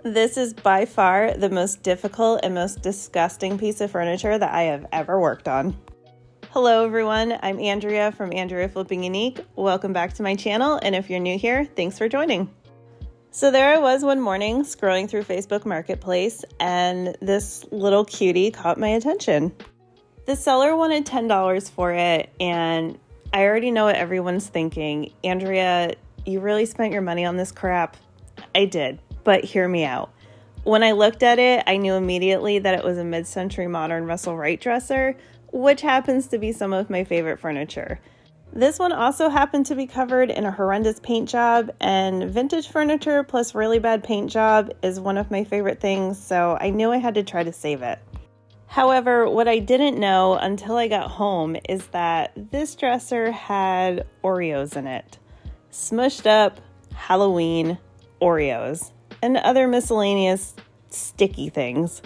This is by far the most difficult and most disgusting piece of furniture that I have ever worked on. Hello everyone, I'm Andrea from Andrea Flipping Unique. Welcome back to my channel, and if you're new here, thanks for joining. So there I was one morning scrolling through Facebook Marketplace, and this little cutie caught my attention. The seller wanted $10 for it, and I already know what everyone's thinking. Andrea, you really spent your money on this crap. I did. But hear me out. When I looked at it, I knew immediately that it was a mid-century modern Russell Wright dresser, which happens to be some of my favorite furniture. This one also happened to be covered in a horrendous paint job, and vintage furniture plus really bad paint job is one of my favorite things, so I knew I had to try to save it. However, what I didn't know until I got home is that this dresser had Oreos in it. Smushed up Halloween Oreos and other miscellaneous sticky things.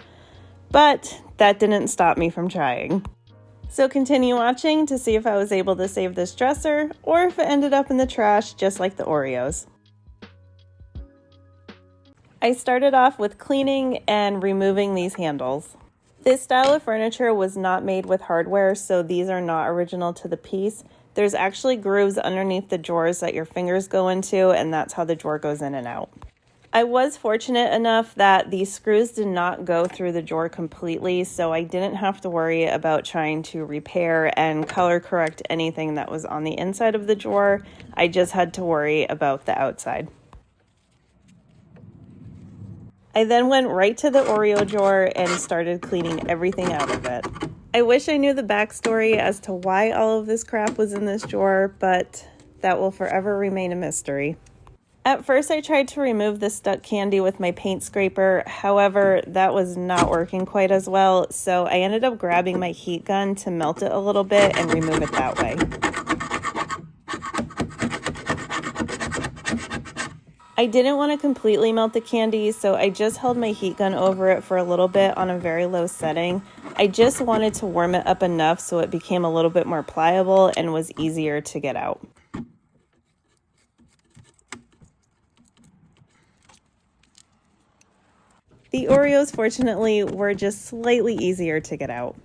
But that didn't stop me from trying. So continue watching to see if I was able to save this dresser or if it ended up in the trash just like the Oreos. I started off with cleaning and removing these handles. This style of furniture was not made with hardware, so these are not original to the piece. There's actually grooves underneath the drawers that your fingers go into, and that's how the drawer goes in and out. I was fortunate enough that these screws did not go through the drawer completely, so I didn't have to worry about trying to repair and color correct anything that was on the inside of the drawer. I just had to worry about the outside. I then went right to the Oreo drawer and started cleaning everything out of it. I wish I knew the backstory as to why all of this crap was in this drawer, but that will forever remain a mystery. At first, I tried to remove the stuck candy with my paint scraper. However, that was not working quite as well, so I ended up grabbing my heat gun to melt it a little bit and remove it that way. I didn't want to completely melt the candy, so I just held my heat gun over it for a little bit on a very low setting. I just wanted to warm it up enough so it became a little bit more pliable and was easier to get out. The Oreos, fortunately, were just slightly easier to get out.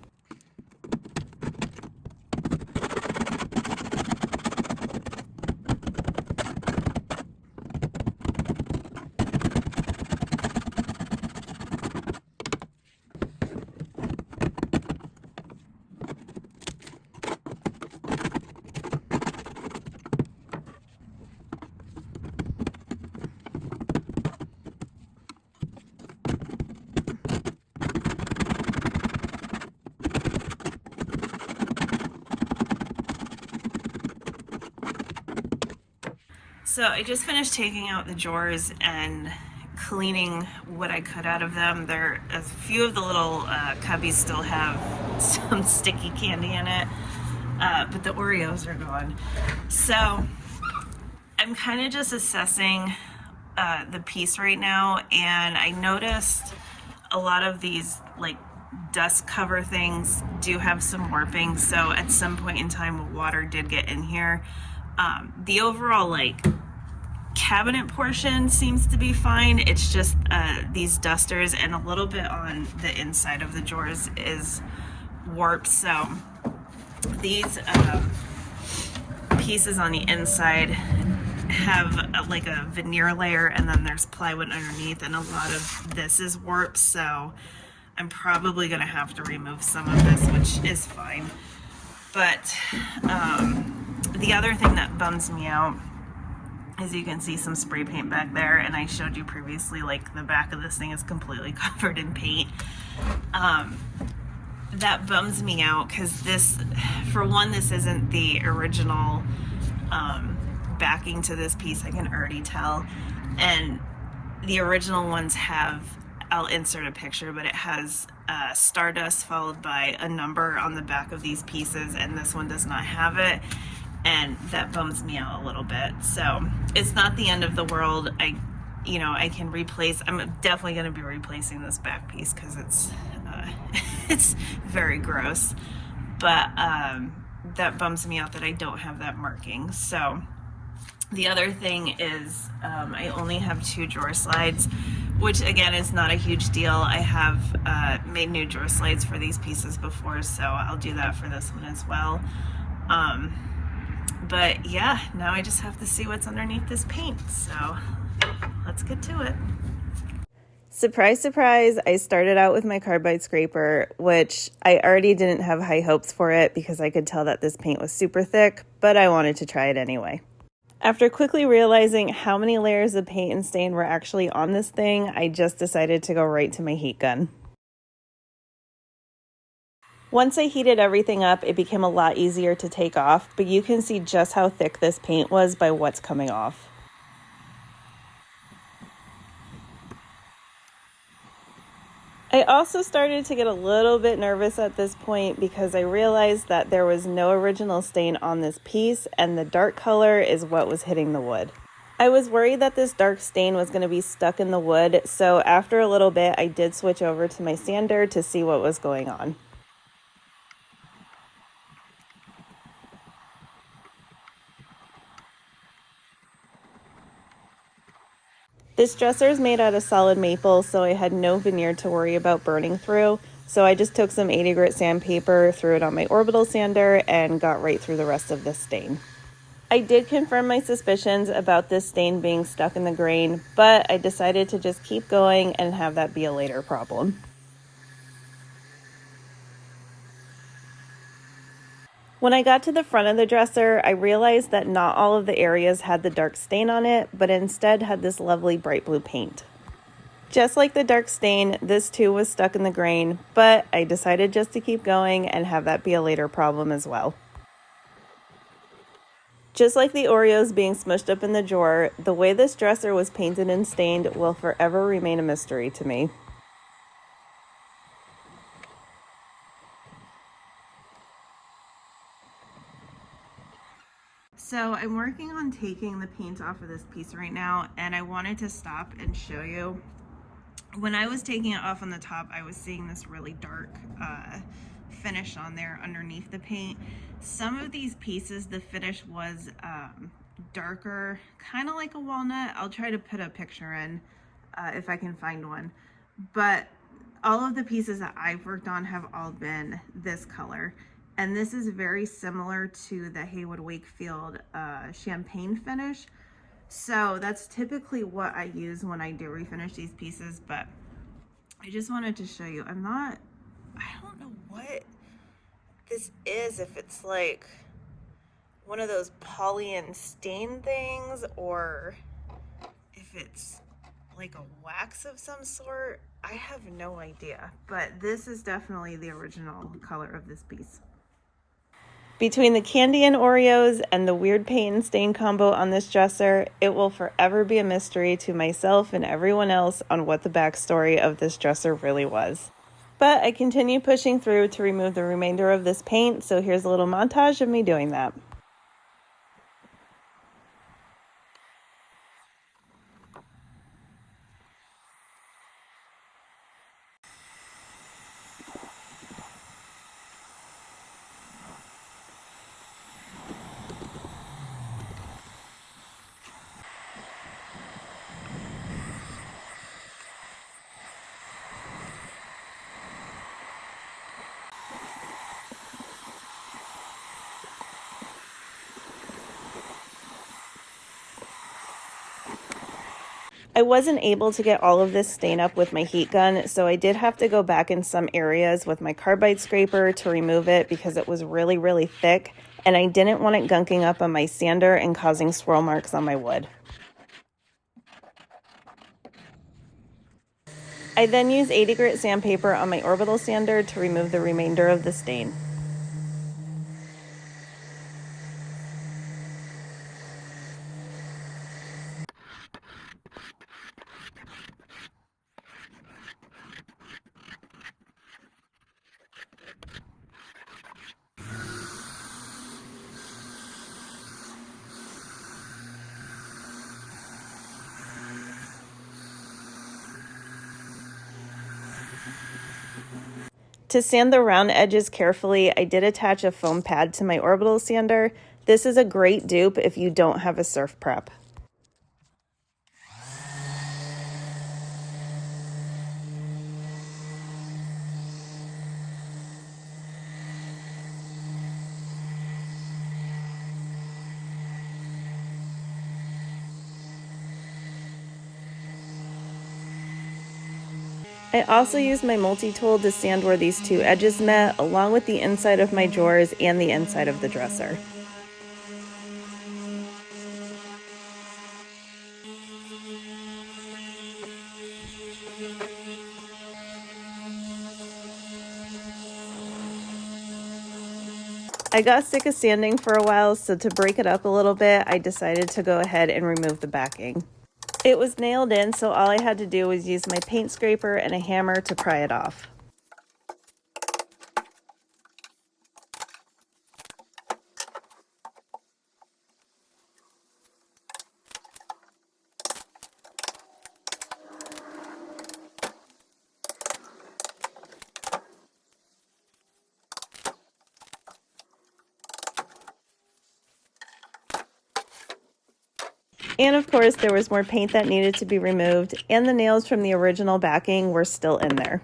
So I just finished taking out the drawers and cleaning what I could out of them. A few of the little cubbies still have some sticky candy in it, but the Oreos are gone. So I'm kind of just assessing the piece right now, and I noticed a lot of these like dust cover things do have some warping, so at some point in time water did get in here. The overall like cabinet portion seems to be fine. It's just these dusters and a little bit on the inside of the drawers is warped. So these pieces on the inside have like a veneer layer, and then there's plywood underneath, and a lot of this is warped. So I'm probably gonna have to remove some of this, which is fine. But the other thing that bums me out is you can see some spray paint back there, and I showed you previously like the back of this thing is completely covered in paint. That bums me out because this, for one, this isn't the original backing to this piece, I can already tell, and the original ones have, I'll insert a picture, but it has stardust followed by a number on the back of these pieces, and this one does not have it, and that bums me out a little bit. So it's not the end of the world. I can replace, I'm definitely going to be replacing this back piece because it's it's very gross, but that bums me out that I don't have that marking. So the other thing is I only have 2 drawer slides, which again is not a huge deal. I have made new drawer slides for these pieces before, so I'll do that for this one as well. But yeah, now I just have to see what's underneath this paint, so let's get to it. Surprise, surprise, I started out with my carbide scraper, which I already didn't have high hopes for it because I could tell that this paint was super thick, but I wanted to try it anyway. After quickly realizing how many layers of paint and stain were actually on this thing, I just decided to go right to my heat gun. Once I heated everything up, it became a lot easier to take off, but you can see just how thick this paint was by what's coming off. I also started to get a little bit nervous at this point because I realized that there was no original stain on this piece and the dark color is what was hitting the wood. I was worried that this dark stain was going to be stuck in the wood, so after a little bit I did switch over to my sander to see what was going on. This dresser is made out of solid maple, so I had no veneer to worry about burning through. So I just took some 80 grit sandpaper, threw it on my orbital sander, and got right through the rest of this stain. I did confirm my suspicions about this stain being stuck in the grain, but I decided to just keep going and have that be a later problem. When I got to the front of the dresser, I realized that not all of the areas had the dark stain on it, but instead had this lovely bright blue paint. Just like the dark stain, this too was stuck in the grain, but I decided just to keep going and have that be a later problem as well. Just like the Oreos being smushed up in the drawer, the way this dresser was painted and stained will forever remain a mystery to me. So I'm working on taking the paint off of this piece right now, and I wanted to stop and show you. When I was taking it off on the top, I was seeing this really dark finish on there underneath the paint. Some of these pieces, the finish was darker, kind of like a walnut. I'll try to put a picture in if I can find one. But all of the pieces that I've worked on have all been this color. And this is very similar to the Haywood Wakefield champagne finish. So that's typically what I use when I do refinish these pieces, but I just wanted to show you. I don't know what this is, if it's like one of those poly stain things or if it's like a wax of some sort. I have no idea, but this is definitely the original color of this piece. Between the candy and Oreos and the weird paint and stain combo on this dresser, it will forever be a mystery to myself and everyone else on what the backstory of this dresser really was. But I continue pushing through to remove the remainder of this paint, so here's a little montage of me doing that. I wasn't able to get all of this stain up with my heat gun, so I did have to go back in some areas with my carbide scraper to remove it because it was really, really thick, and I didn't want it gunking up on my sander and causing swirl marks on my wood. I then used 80 grit sandpaper on my orbital sander to remove the remainder of the stain. To sand the round edges carefully, I did attach a foam pad to my orbital sander. This is a great dupe if you don't have a surf prep. I also used my multi-tool to sand where these two edges met, along with the inside of my drawers and the inside of the dresser. I got sick of sanding for a while, so to break it up a little bit, I decided to go ahead and remove the backing. It was nailed in, so all I had to do was use my paint scraper and a hammer to pry it off. And of course, there was more paint that needed to be removed, and the nails from the original backing were still in there.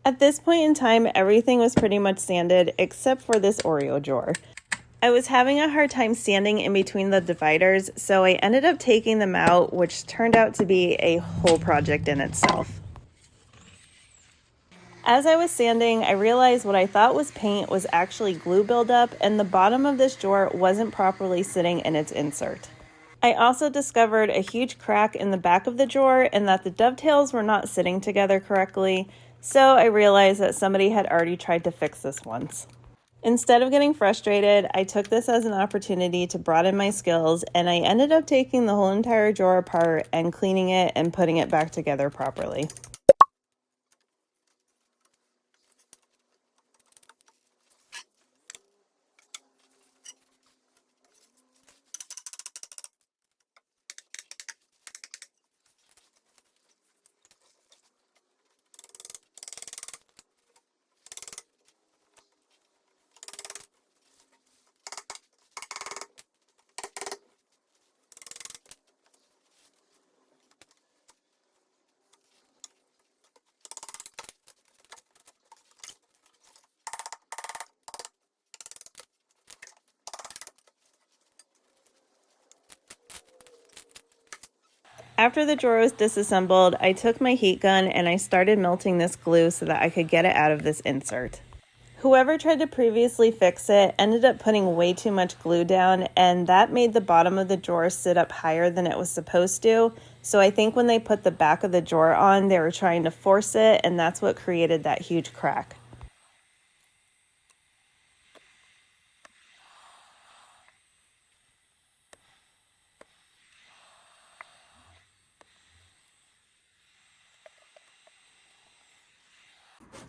At this point in time, everything was pretty much sanded except for this Oreo drawer. I was having a hard time sanding in between the dividers, so I ended up taking them out, which turned out to be a whole project in itself. As I was sanding, I realized what I thought was paint was actually glue buildup, and the bottom of this drawer wasn't properly sitting in its insert. I also discovered a huge crack in the back of the drawer and that the dovetails were not sitting together correctly, so I realized that somebody had already tried to fix this once. Instead of getting frustrated, I took this as an opportunity to broaden my skills, and I ended up taking the whole entire drawer apart and cleaning it and putting it back together properly. After the drawer was disassembled, I took my heat gun and I started melting this glue so that I could get it out of this insert. Whoever tried to previously fix it ended up putting way too much glue down, and that made the bottom of the drawer sit up higher than it was supposed to. So I think when they put the back of the drawer on, they were trying to force it, and that's what created that huge crack.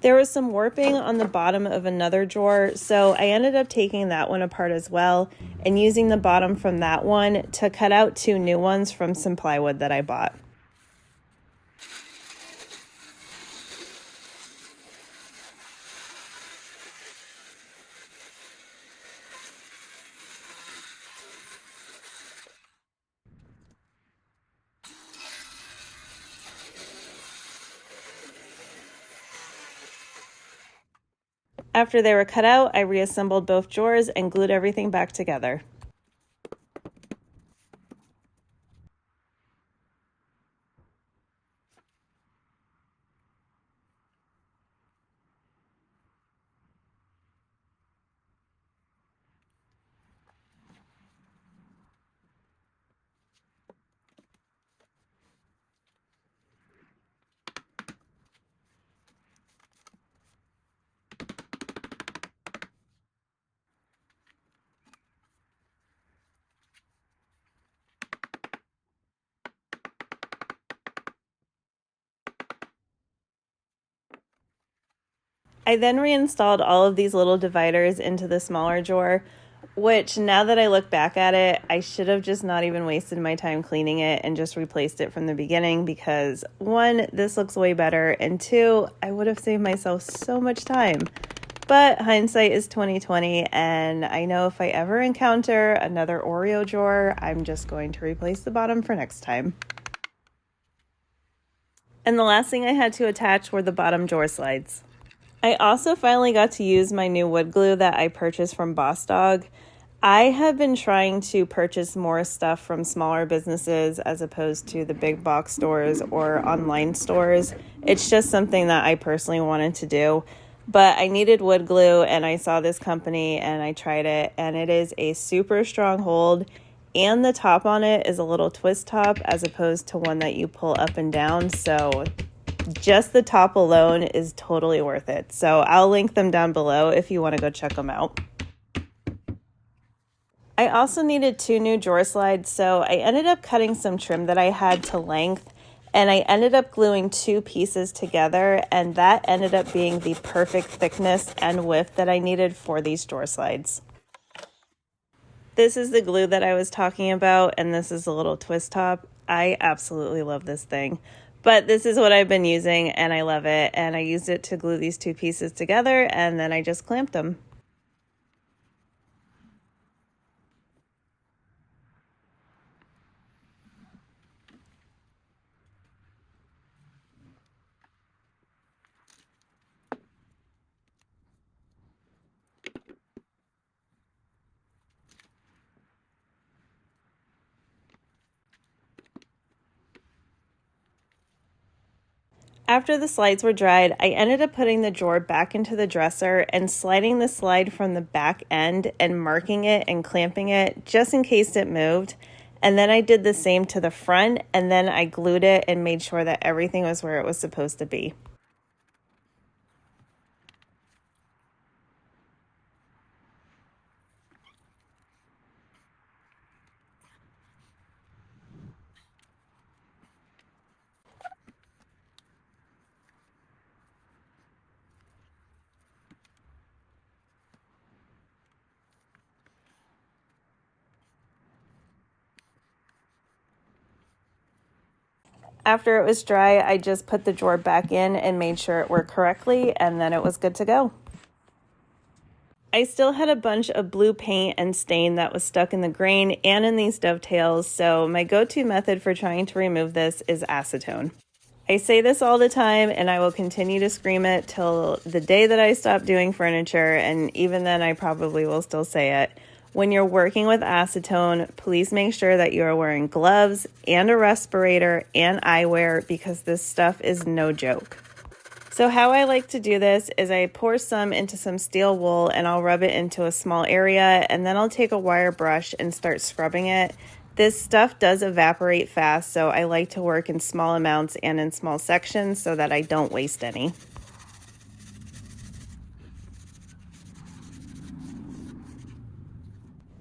There was some warping on the bottom of another drawer, so I ended up taking that one apart as well and using the bottom from that one to cut out two new ones from some plywood that I bought. After they were cut out, I reassembled both drawers and glued everything back together. I then reinstalled all of these little dividers into the smaller drawer, which now that I look back at it, I should have just not even wasted my time cleaning it and just replaced it from the beginning because one, this looks way better, and two, I would have saved myself so much time. But hindsight is 20/20, and I know if I ever encounter another Oreo drawer, I'm just going to replace the bottom for next time. And the last thing I had to attach were the bottom drawer slides. I also finally got to use my new wood glue that I purchased from BOSSDOG. I have been trying to purchase more stuff from smaller businesses as opposed to the big box stores or online stores. It's just something that I personally wanted to do. But I needed wood glue and I saw this company and I tried it, and it is a super strong hold, and the top on it is a little twist top as opposed to one that you pull up and down. So just the top alone is totally worth it. So I'll link them down below if you want to go check them out. I also needed 2 new drawer slides, so I ended up cutting some trim that I had to length, and I ended up gluing 2 pieces together, and that ended up being the perfect thickness and width that I needed for these drawer slides. This is the glue that I was talking about, and this is a little twist top. I absolutely love this thing. But this is what I've been using, and I love it, and I used it to glue these 2 pieces together, and then I just clamped them. After the slides were dried, I ended up putting the drawer back into the dresser and sliding the slide from the back end and marking it and clamping it just in case it moved. And then I did the same to the front, and then I glued it and made sure that everything was where it was supposed to be. After it was dry, I just put the drawer back in and made sure it worked correctly, and then it was good to go. I still had a bunch of blue paint and stain that was stuck in the grain and in these dovetails, so my go-to method for trying to remove this is acetone. I say this all the time, and I will continue to scream it till the day that I stop doing furniture, and even then I probably will still say it. When you're working with acetone, please make sure that you are wearing gloves and a respirator and eyewear, because this stuff is no joke. So how I like to do this is I pour some into some steel wool and I'll rub it into a small area, and then I'll take a wire brush and start scrubbing it. This stuff does evaporate fast, so I like to work in small amounts and in small sections so that I don't waste any.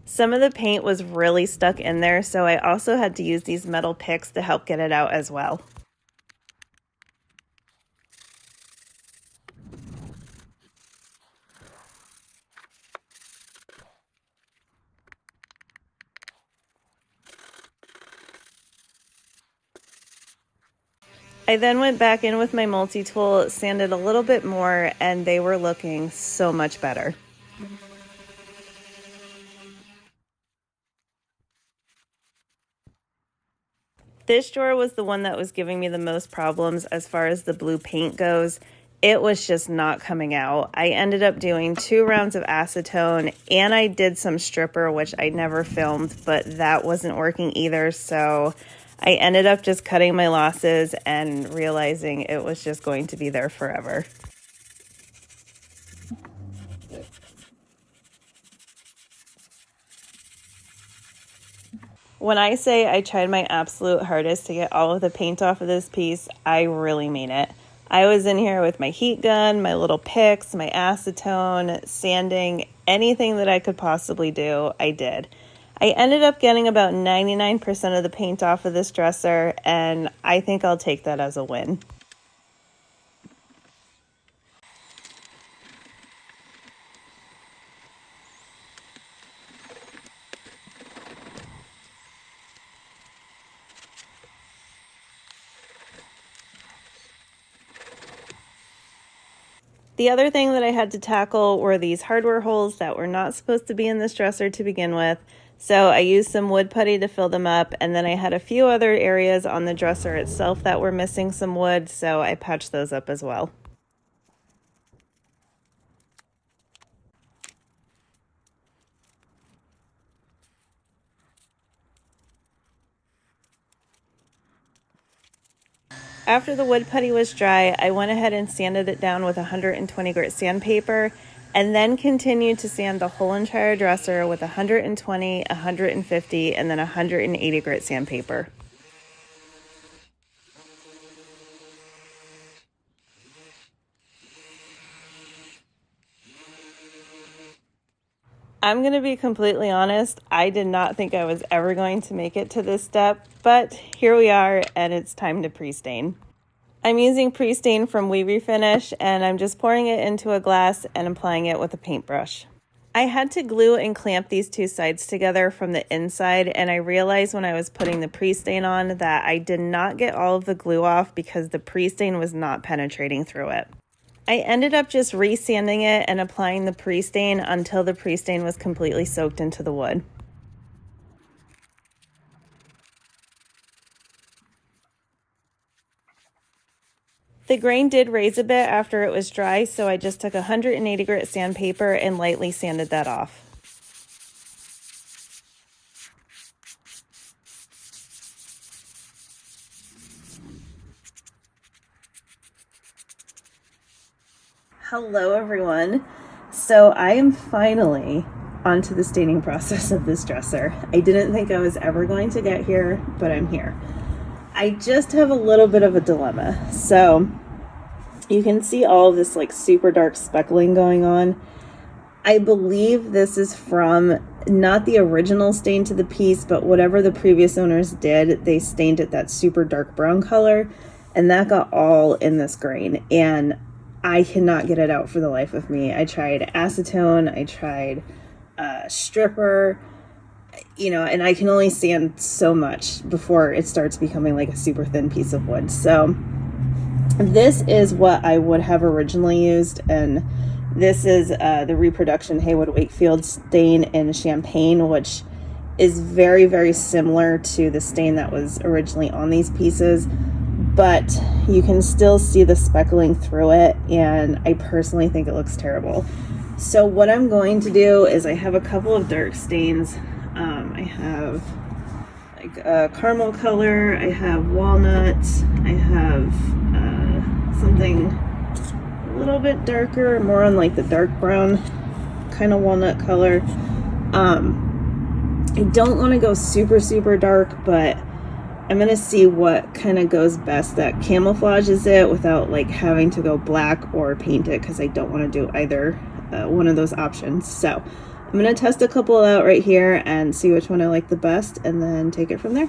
Some of the paint was really stuck in there, so I also had to use these metal picks to help get it out as well. I then went back in with my multi-tool, sanded a little bit more, and they were looking so much better. This drawer was the one that was giving me the most problems as far as the blue paint goes. It was just not coming out. I ended up doing 2 rounds of acetone, and I did some stripper, which I never filmed, but that wasn't working either, so I ended up just cutting my losses and realizing it was just going to be there forever. When I say I tried my absolute hardest to get all of the paint off of this piece, I really mean it. I was in here with my heat gun, my little picks, my acetone, sanding, anything that I could possibly do, I did. I ended up getting about 99% of the paint off of this dresser, and I think I'll take that as a win. The other thing that I had to tackle were these hardware holes that were not supposed to be in this dresser to begin with. So I used some wood putty to fill them up, and then I had a few other areas on the dresser itself that were missing some wood, so I patched those up as well. After the wood putty was dry, I went ahead and sanded it down with 120 grit sandpaper and then continued to sand the whole entire dresser with 120, 150, and then 180 grit sandpaper. I'm going to be completely honest, I did not think I was ever going to make it to this step, but here we are and it's time to pre-stain. I'm using pre-stain from We Refinish and I'm just pouring it into a glass and applying it with a paintbrush. I had to glue and clamp these two sides together from the inside, and I realized when I was putting the pre-stain on that I did not get all of the glue off because the pre-stain was not penetrating through it. I ended up just resanding it and applying the pre-stain until the pre-stain was completely soaked into the wood. The grain did raise a bit after it was dry, so I just took 180 grit sandpaper and lightly sanded that off. Hello everyone. So I am finally onto the staining process of this dresser. I didn't think I was ever going to get here, but I'm here. I just have a little bit of a dilemma. So you can see all of this like super dark speckling going on. I believe this is from not the original stain to the piece, but whatever the previous owners did, they stained it that super dark brown color, and that got all in this grain. And I cannot get it out for the life of me. I tried acetone, I tried stripper, and I can only sand so much before it starts becoming like a super thin piece of wood. So this is what I would have originally used, and this is the Reproduction Haywood Wakefield stain in Champagne, which is very, very similar to the stain that was originally on these pieces, but you can still see the speckling through it, and I personally think it looks terrible. So what I'm going to do is I have a couple of dark stains. I have like a caramel color, I have walnut, I have something a little bit darker, more on like the dark brown kind of walnut color. I don't want to go super, super dark, but I'm going to see what kind of goes best that camouflages it without like having to go black or paint it, because I don't want to do either one of those options. So I'm going to test a couple out right here and see which one I like the best and then take it from there.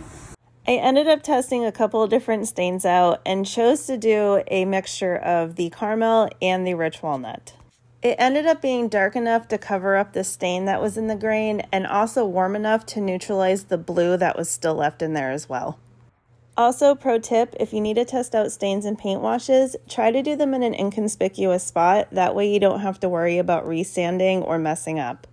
I ended up testing a couple of different stains out and chose to do a mixture of the caramel and the rich walnut. It ended up being dark enough to cover up the stain that was in the grain and also warm enough to neutralize the blue that was still left in there as well. Also, pro tip, if you need to test out stains and paint washes, try to do them in an inconspicuous spot. That way you don't have to worry about resanding or messing up.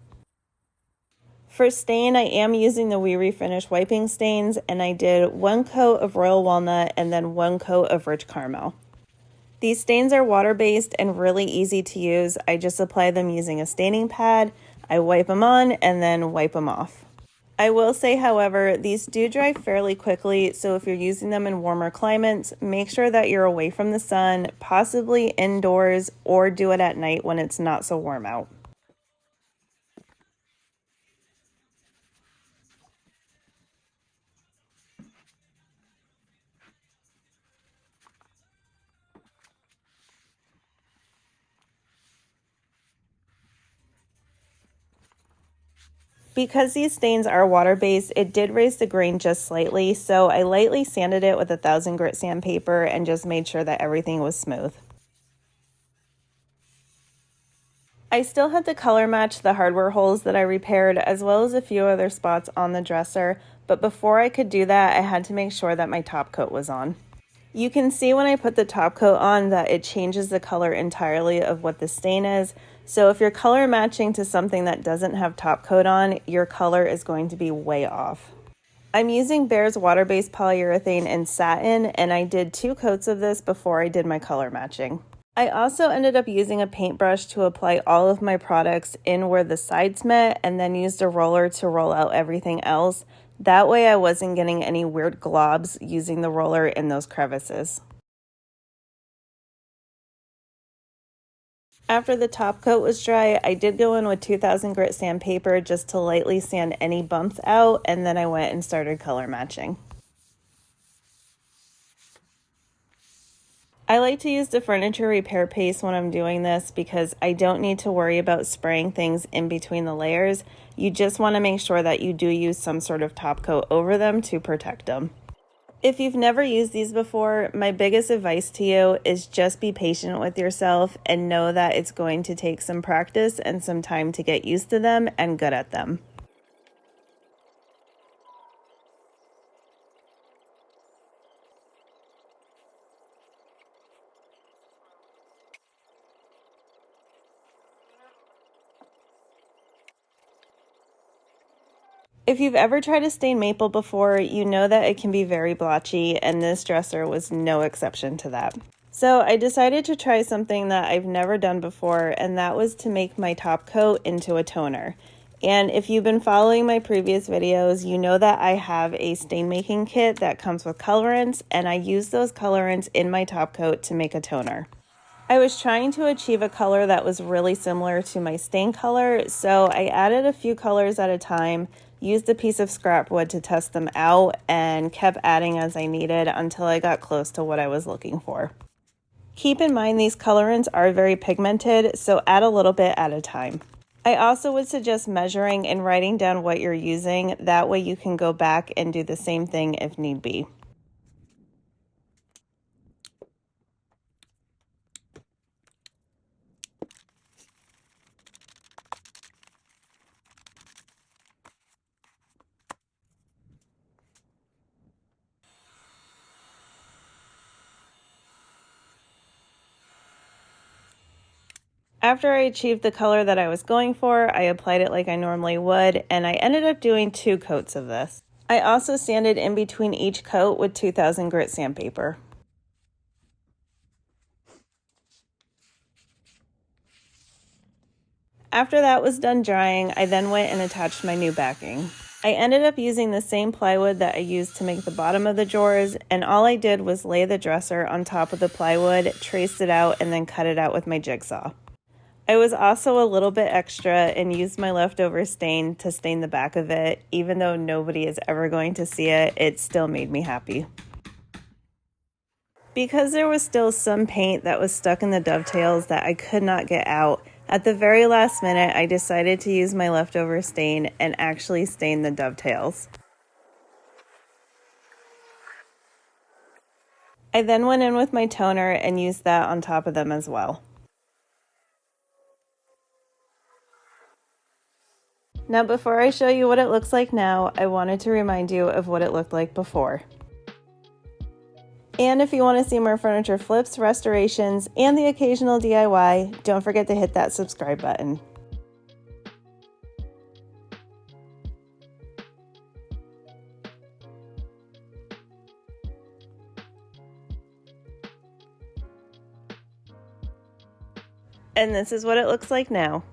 For stain, I am using the We Refinish wiping stains, and I did 1 coat of royal walnut and then 1 coat of rich caramel. These stains are water-based and really easy to use. I just apply them using a staining pad, I wipe them on, and then wipe them off. I will say, however, these do dry fairly quickly, so if you're using them in warmer climates, make sure that you're away from the sun, possibly indoors, or do it at night when it's not so warm out. Because these stains are water-based, it did raise the grain just slightly, so I lightly sanded it with 1000 grit sandpaper and just made sure that everything was smooth. I still had to color match the hardware holes that I repaired, as well as a few other spots on the dresser, but before I could do that, I had to make sure that my top coat was on. You can see when I put the top coat on that it changes the color entirely of what the stain is. So if you're color matching to something that doesn't have top coat on, your color is going to be way off. I'm using Behr's water-based polyurethane in satin, and I did 2 coats of this before I did my color matching. I also ended up using a paintbrush to apply all of my products in where the sides met, and then used a roller to roll out everything else. That way I wasn't getting any weird globs using the roller in those crevices. After the top coat was dry, I did go in with 2000 grit sandpaper just to lightly sand any bumps out, and then I went and started color matching. I like to use the furniture repair paste when I'm doing this because I don't need to worry about spraying things in between the layers. You just want to make sure that you do use some sort of top coat over them to protect them. If you've never used these before, my biggest advice to you is just be patient with yourself and know that it's going to take some practice and some time to get used to them and good at them. If you've ever tried to stain maple before, you know that it can be very blotchy, and this dresser was no exception to that. So I decided to try something that I've never done before, and that was to make my top coat into a toner. And if you've been following my previous videos, you know that I have a stain making kit that comes with colorants, and I use those colorants in my top coat to make a toner. I was trying to achieve a color that was really similar to my stain color, so I added a few colors at a time, used a piece of scrap wood to test them out, and kept adding as I needed until I got close to what I was looking for. Keep in mind these colorants are very pigmented, so add a little bit at a time. I also would suggest measuring and writing down what you're using, that way you can go back and do the same thing if need be. After I achieved the color that I was going for, I applied it like I normally would, and I ended up doing 2 coats of this. I also sanded in between each coat with 2000 grit sandpaper. After that was done drying, I then went and attached my new backing. I ended up using the same plywood that I used to make the bottom of the drawers, and all I did was lay the dresser on top of the plywood, traced it out, and then cut it out with my jigsaw. I was also a little bit extra and used my leftover stain to stain the back of it. Even though nobody is ever going to see it, it still made me happy. Because there was still some paint that was stuck in the dovetails that I could not get out, at the very last minute I decided to use my leftover stain and actually stain the dovetails. I then went in with my toner and used that on top of them as well. Now before I show you what it looks like now, I wanted to remind you of what it looked like before. And if you want to see more furniture flips, restorations, and the occasional DIY, don't forget to hit that subscribe button. And this is what it looks like now.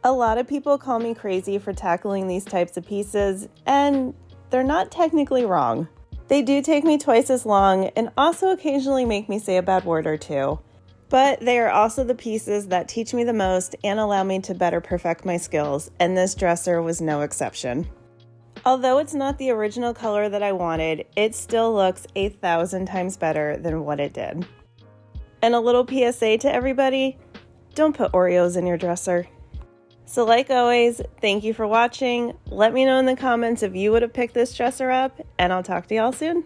A lot of people call me crazy for tackling these types of pieces, and they're not technically wrong. They do take me twice as long and also occasionally make me say a bad word or two. But they are also the pieces that teach me the most and allow me to better perfect my skills, and this dresser was no exception. Although it's not the original color that I wanted, it still looks 1,000 times better than what it did. And a little PSA to everybody, don't put Oreos in your dresser. So like always, thank you for watching. Let me know in the comments if you would have picked this dresser up, and I'll talk to y'all soon.